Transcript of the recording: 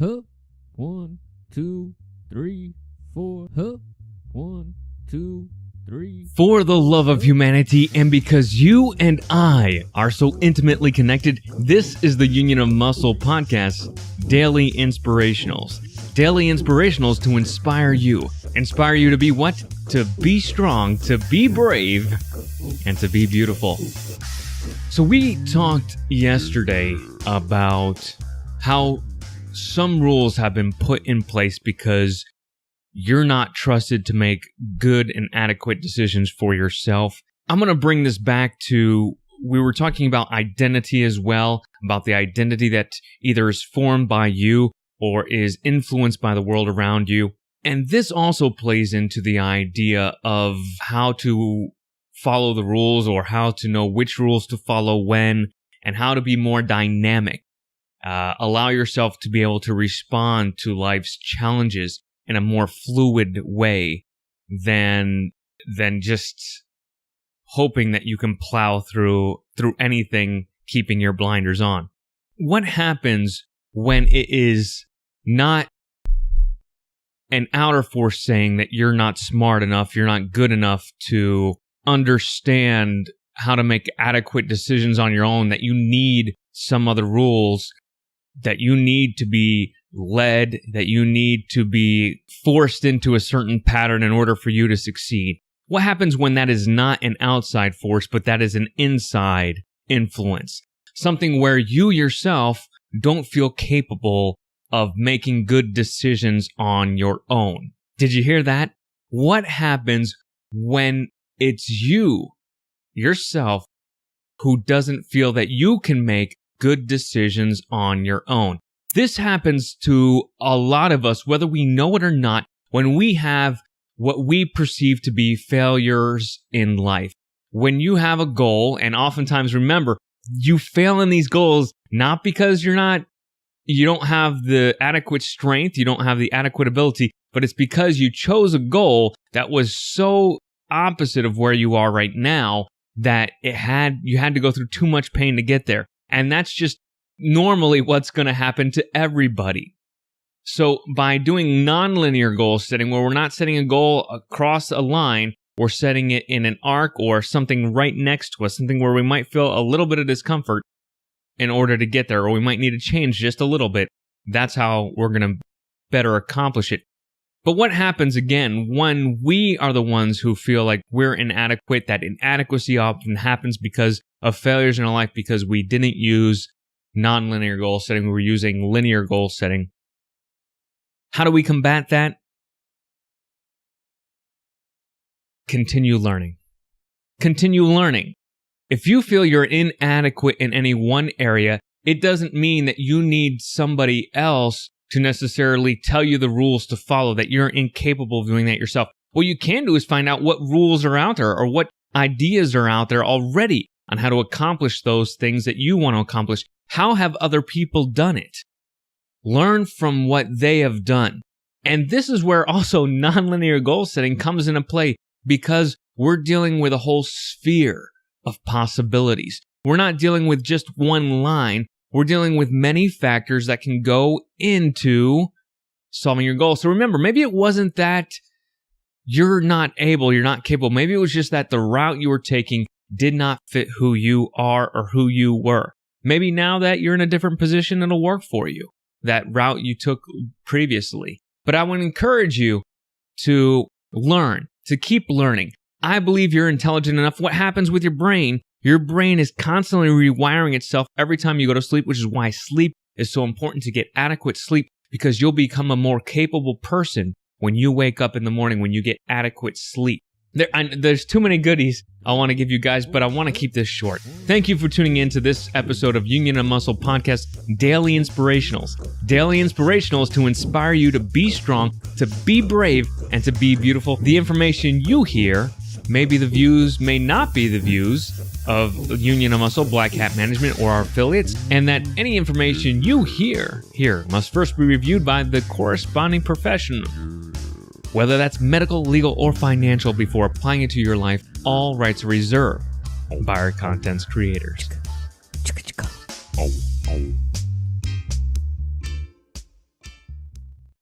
Huh? 1, 2, 3, 4. Huh? 1, 2, 3. For the love of humanity, and because you and I are so intimately connected, this is the Union of Muscle podcast, Daily Inspirationals. Daily Inspirationals to inspire you. Inspire you to be what? To be strong, to be brave, and to be beautiful. So we talked yesterday about how some rules have been put in place because you're not trusted to make good and adequate decisions for yourself. I'm going to bring this back to, we were talking about identity as well, about the identity that either is formed by you or is influenced by the world around you. And this also plays into the idea of how to follow the rules or how to know which rules to follow when and how to be more dynamic. Allow yourself to be able to respond to life's challenges in a more fluid way than just hoping that you can plow through anything, keeping your blinders on. What happens when it is not an outer force saying that you're not smart enough, you're not good enough to understand how to make adequate decisions on your own, that you need some other rules, that you need to be led, that you need to be forced into a certain pattern in order for you to succeed? What happens when that is not an outside force, but that is an inside influence? Something where you yourself don't feel capable of making good decisions on your own. Did you hear that? What happens when it's you, yourself, who doesn't feel that you can make good decisions on your own? This happens to a lot of us, whether we know it or not, when we have what we perceive to be failures in life. When you have a goal, and oftentimes remember, you fail in these goals not because you don't have the adequate strength, you don't have the adequate ability, but it's because you chose a goal that was so opposite of where you are right now that you had to go through too much pain to get there. And that's just normally what's going to happen to everybody. So by doing nonlinear goal setting, where we're not setting a goal across a line, we're setting it in an arc or something right next to us, something where we might feel a little bit of discomfort in order to get there, or we might need to change just a little bit. That's how we're going to better accomplish it. But what happens again when we are the ones who feel like we're inadequate? That inadequacy often happens because of failures in our life, because we didn't use nonlinear goal setting, we were using linear goal setting. How do we combat that? Continue learning. Continue learning. If you feel you're inadequate in any one area, it doesn't mean that you need somebody else to necessarily tell you the rules to follow, that you're incapable of doing that yourself. What you can do is find out what rules are out there or what ideas are out there already on how to accomplish those things that you want to accomplish. How have other people done it? Learn from what they have done. And this is where also nonlinear goal setting comes into play, because we're dealing with a whole sphere of possibilities. We're not dealing with just one line. We're dealing with many factors that can go into solving your goal. So remember, maybe it wasn't that you're not capable. Maybe it was just that the route you were taking did not fit who you are or who you were. Maybe now that you're in a different position, it'll work for you, that route you took previously. But I would encourage you to learn, to keep learning. I believe you're intelligent enough. What happens with your brain? Your brain is constantly rewiring itself every time you go to sleep, which is why sleep is so important, to get adequate sleep, because you'll become a more capable person when you wake up in the morning, when you get adequate sleep. There's too many goodies I want to give you guys, but I want to keep this short. Thank you for tuning in to this episode of Union of Muscle Podcast, Daily Inspirationals. Daily Inspirationals to inspire you to be strong, to be brave, and to be beautiful. The information you hear may be the views, may not be the views of Union of Muscle, Black Hat Management, or our affiliates, and that any information you hear here must first be reviewed by the corresponding professional, whether that's medical, legal, or financial, before applying it to your life. All rights are reserved by our content's creators.